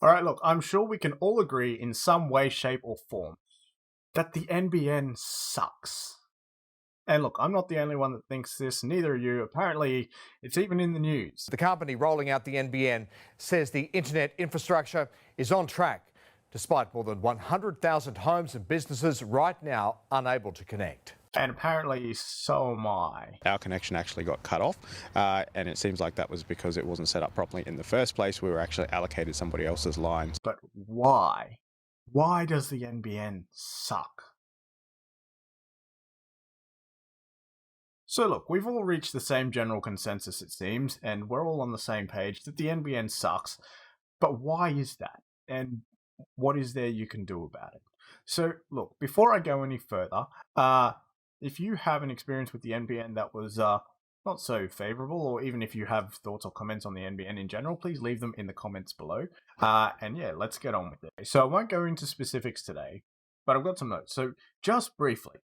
All right, look, I'm sure we can all agree in some way, shape, or form that the NBN sucks. And look, I'm not the only one that thinks this, neither are you. Apparently, it's even in the news. The company rolling out the NBN says the internet infrastructure is on track, despite more than 100,000 homes and businesses right now unable to connect. And apparently, so am I. Our connection actually got cut off, and it seems like that was because it wasn't set up properly in the first place. We were actually allocated somebody else's lines. But why? Why does the NBN suck? So look, we've all reached the same general consensus, it seems, and we're all on the same page that the NBN sucks. But why is that? And what is there you can do about it? So look, before I go any further, if you have an experience with the NBN that was not so favorable, or even if you have thoughts or comments on the NBN in general, please leave them in the comments below. And yeah, let's get on with it. So I won't go into specifics today, but I've got some notes. So just briefly,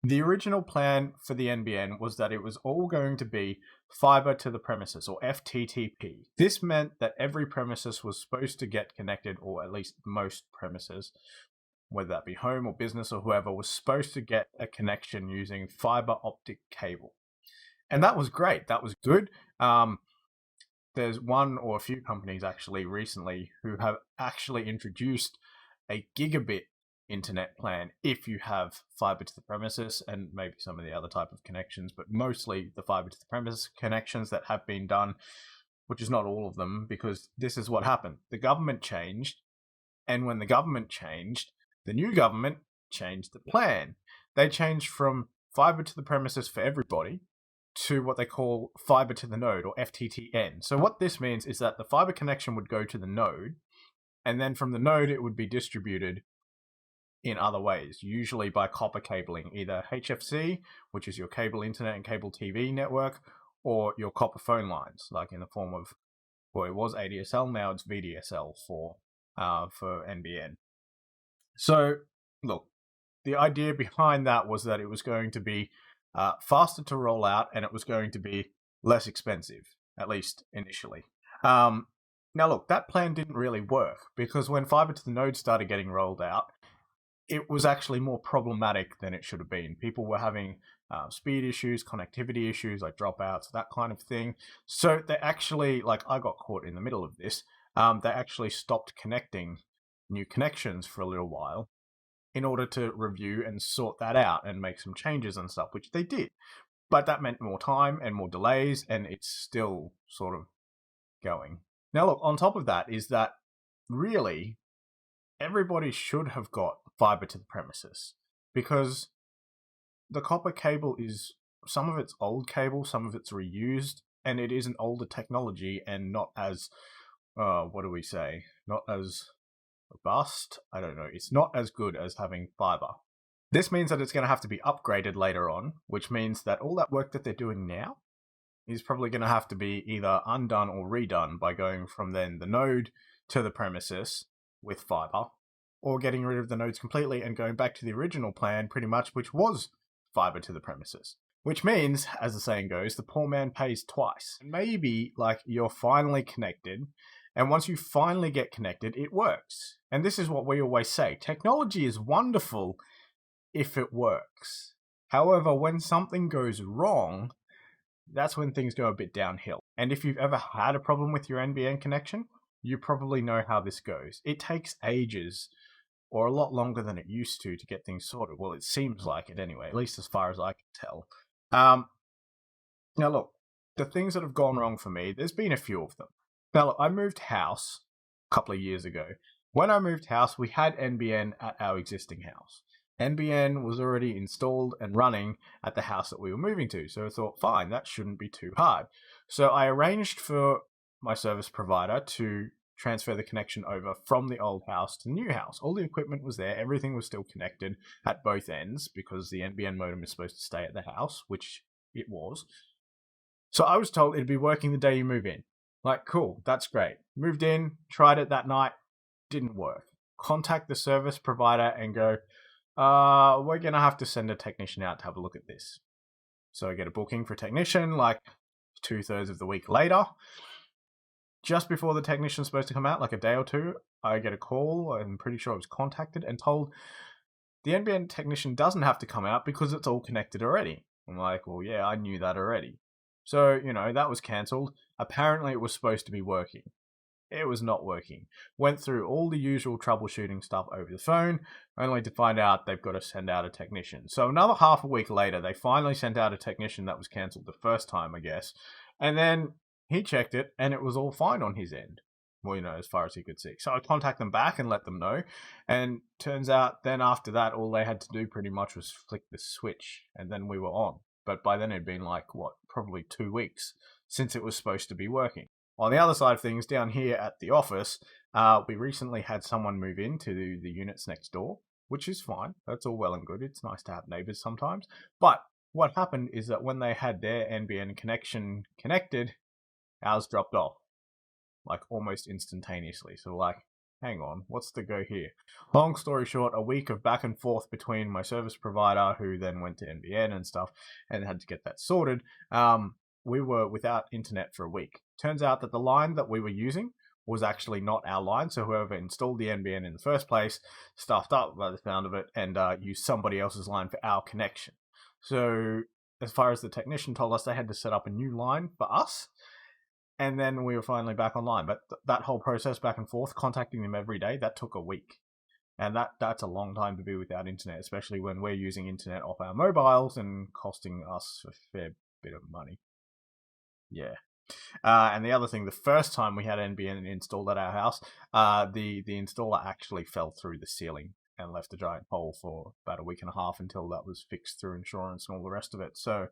the original plan for the NBN was that it was all going to be fiber to the premises, or FTTP. This meant that every premises was supposed to get connected, or at least most premises, whether that be home or business or whoever, was supposed to get a connection using fiber optic cable. And that was great. That was good. There's one or a few companies actually recently who have actually introduced a gigabit internet plan if you have fiber to the premises, and maybe some of the other type of connections, but mostly the fiber to the premises connections that have been done, which is not all of them, because this is what happened. The government changed, and when the government changed, the new government changed the plan. They changed from fiber to the premises for everybody to what they call fiber to the node, or FTTN. So what this means is that the fiber connection would go to the node, and then from the node it would be distributed in other ways, usually by copper cabling, either HFC, which is your cable internet and cable TV network, or your copper phone lines, like in the form of, well, it was ADSL, now it's VDSL for NBN. So, look, the idea behind that was that it was going to be faster to roll out, and it was going to be less expensive, at least initially. Now, look, that plan didn't really work, because when fiber to the node started getting rolled out, it was actually more problematic than it should have been. People were having speed issues, connectivity issues, like dropouts, that kind of thing. So they actually, like, I got caught in the middle of this. They actually stopped connecting new connections for a little while in order to review and sort that out and make some changes and stuff, which they did. But that meant more time and more delays, and it's still sort of going. Now, look, on top of that is that really everybody should have got fiber to the premises, because the copper cable is, some of it's old cable, some of it's reused, and it is an older technology and not as, what do we say, not as robust? I don't know. It's not as good as having fiber. This means that it's going to have to be upgraded later on, which means that all that work that they're doing now is probably going to have to be either undone or redone by going from then the node to the premises with fiber, or getting rid of the nodes completely and going back to the original plan pretty much, which was fiber to the premises. Which means, as the saying goes, the poor man pays twice. Maybe, like, you're finally connected, and once you finally get connected, it works. And this is what we always say. Technology is wonderful if it works. However, when something goes wrong, that's when things go a bit downhill. And if you've ever had a problem with your NBN connection, you probably know how this goes. It takes ages, or a lot longer than it used to get things sorted. Well, it seems like it anyway, at least as far as I can tell. Now look, the things that have gone wrong for me, there's been a few of them. Now look, I moved house a couple of years ago. When I moved house, we had NBN at our existing house. NBN was already installed and running at the house that we were moving to, so I thought, fine, that shouldn't be too hard. So I arranged for my service provider to transfer the connection over from the old house to the new house. All the equipment was there, everything was still connected at both ends, because the NBN modem is supposed to stay at the house, which it was. So I was told it'd be working the day you move in. Like, cool, that's great. Moved in, tried it that night, didn't work. Contact the service provider and go, we're going to have to send a technician out to have a look at this. So I get a booking for a technician, like 2/3 of the week later. just before the technician's supposed to come out, like a day or two, I get a call. I'm pretty sure I was contacted and told the NBN technician doesn't have to come out because it's all connected already. I'm like, well, yeah, I knew that already. So, that was cancelled. Apparently, it was supposed to be working. It was not working. Went through all the usual troubleshooting stuff over the phone, only to find out they've got to send out a technician. So another half a week later, they finally sent out a technician that was cancelled the first time, I guess. And then he checked it, and it was all fine on his end. Well, as far as he could see. So I contact them back and let them know. And turns out then after that, all they had to do pretty much was flick the switch, and then we were on. But by then it'd been probably 2 weeks since it was supposed to be working. On the other side of things, down here at the office, we recently had someone move into the units next door, which is fine. That's all well and good. It's nice to have neighbors sometimes. But what happened is that when they had their NBN connection connected, ours dropped off, almost instantaneously. So hang on, what's the go here? Long story short, a week of back and forth between my service provider, who then went to NBN and stuff, and had to get that sorted. We were without internet for a week. Turns out that the line that we were using was actually not our line, so whoever installed the NBN in the first place stuffed up by the sound of it and used somebody else's line for our connection. So as far as the technician told us, they had to set up a new line for us, and then we were finally back online. But that whole process back and forth, contacting them every day, that took a week. And that's a long time to be without internet, especially when we're using internet off our mobiles and costing us a fair bit of money. Yeah. And the other thing, the first time we had NBN installed at our house, the installer actually fell through the ceiling and left a giant hole for about a week and a half until that was fixed through insurance and all the rest of it. So,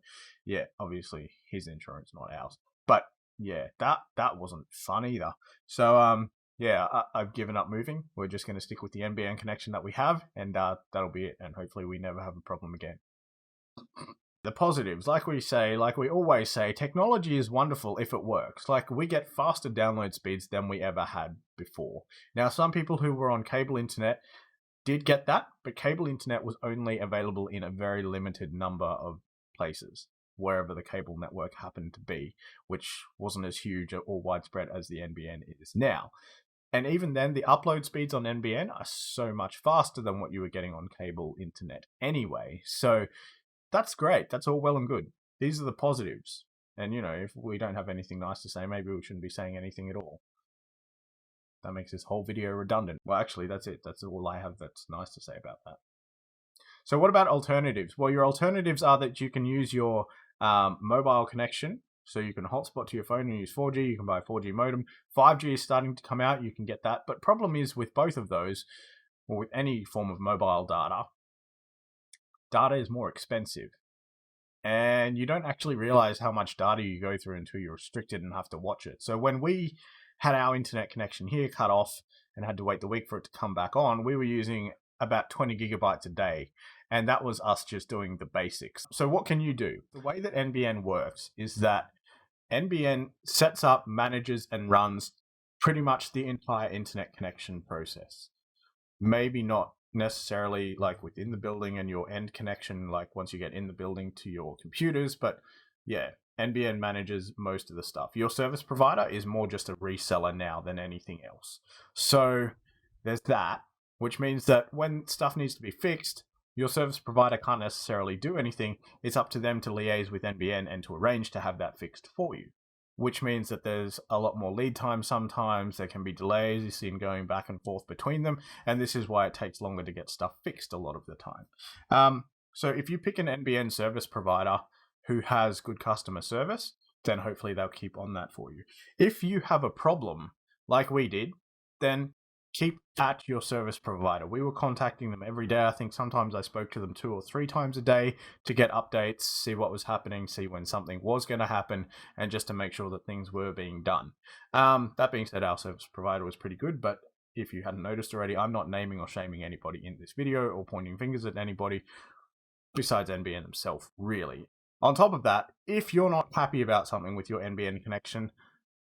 yeah, obviously his insurance, not ours. But yeah, that wasn't fun either. So, yeah, I've given up moving. We're just going to stick with the NBN connection that we have, and that'll be it. And hopefully we never have a problem again. The positives, like we always say, technology is wonderful if it works. We get faster download speeds than we ever had before. Now, some people who were on cable internet did get that, but cable internet was only available in a very limited number of places, wherever the cable network happened to be, which wasn't as huge or widespread as the NBN is now. And even then, the upload speeds on NBN are so much faster than what you were getting on cable internet anyway. So that's great. That's all well and good. These are the positives. And, if we don't have anything nice to say, maybe we shouldn't be saying anything at all. That makes this whole video redundant. Well, actually, that's it. That's all I have that's nice to say about that. So what about alternatives? Well, your alternatives are that you can use your mobile connection. So you can hotspot to your phone and use 4G. You can buy a 4G modem. 5G is starting to come out. You can get that. But problem is with both of those, or with any form of mobile data is more expensive. And you don't actually realize how much data you go through until you're restricted and have to watch it. So when we had our internet connection here cut off and had to wait the week for it to come back on, we were using about 20 gigabytes a day. And that was us just doing the basics. So what can you do? The way that NBN works is that NBN sets up, manages, and runs pretty much the entire internet connection process. Maybe not necessarily within the building and your end connection, once you get in the building to your computers, but yeah, NBN manages most of the stuff. Your service provider is more just a reseller now than anything else. So there's that, which means that when stuff needs to be fixed, your service provider can't necessarily do anything. It's up to them to liaise with NBN and to arrange to have that fixed for you, which means that there's a lot more lead time sometimes. There can be delays in going back and forth between them, and this is why it takes longer to get stuff fixed a lot of the time. So if you pick an NBN service provider who has good customer service, then hopefully they'll keep on that for you. If you have a problem, like we did, then keep at your service provider. We were contacting them every day. I think sometimes I spoke to them 2 or 3 times a day to get updates, see what was happening, see when something was going to happen, and just to make sure that things were being done. That being said, our service provider was pretty good, but if you hadn't noticed already, I'm not naming or shaming anybody in this video or pointing fingers at anybody besides NBN themselves, really. On top of that, if you're not happy about something with your NBN connection,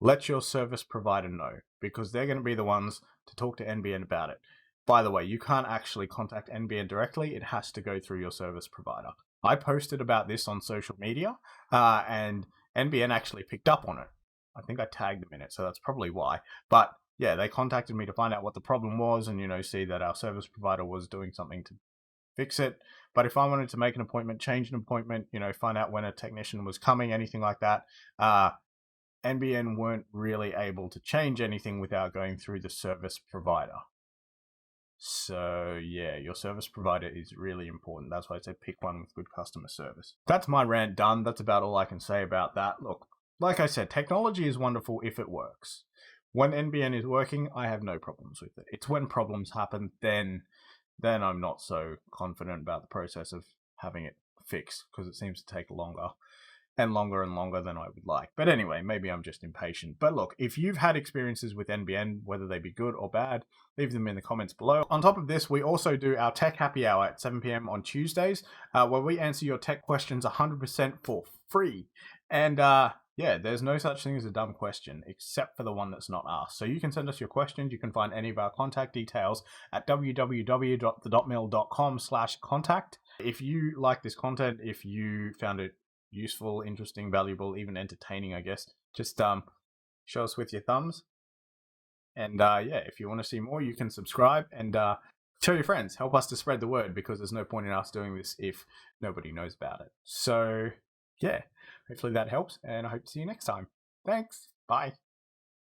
let your service provider know, because they're going to be the ones to talk to NBN about it. By the way, you can't actually contact NBN directly. It has to go through your service provider. I posted about this on social media, and NBN actually picked up on it. I think I tagged them in it, so that's probably why. But yeah, they contacted me to find out what the problem was and, see that our service provider was doing something to fix it. But if I wanted to make an appointment, change an appointment, find out when a technician was coming, anything like that, NBN weren't really able to change anything without going through the service provider. So yeah, your service provider is really important. That's why I say pick one with good customer service. That's my rant done. That's about all I can say about that. Look, like I said, technology is wonderful if it works. When NBN is working, I have no problems with it. It's when problems happen, then I'm not so confident about the process of having it fixed, because it seems to take longer and longer than I would like. But anyway, maybe I'm just impatient. But look, if you've had experiences with NBN, whether they be good or bad, leave them in the comments below. On top of this, we also do our Tech Happy Hour at 7 p.m. on Tuesdays, where we answer your tech questions 100% for free. And yeah, there's no such thing as a dumb question, except for the one that's not asked. So you can send us your questions. You can find any of our contact details at www.thedotmill.com/contact. If you like this content, if you found it useful, interesting, valuable, even entertaining, I guess, just show us with your thumbs. And yeah, if you want to see more, you can subscribe and tell your friends. Help us to spread the word, because there's no point in us doing this if nobody knows about it. So yeah, hopefully that helps, and I hope to see you next time. Thanks. Bye.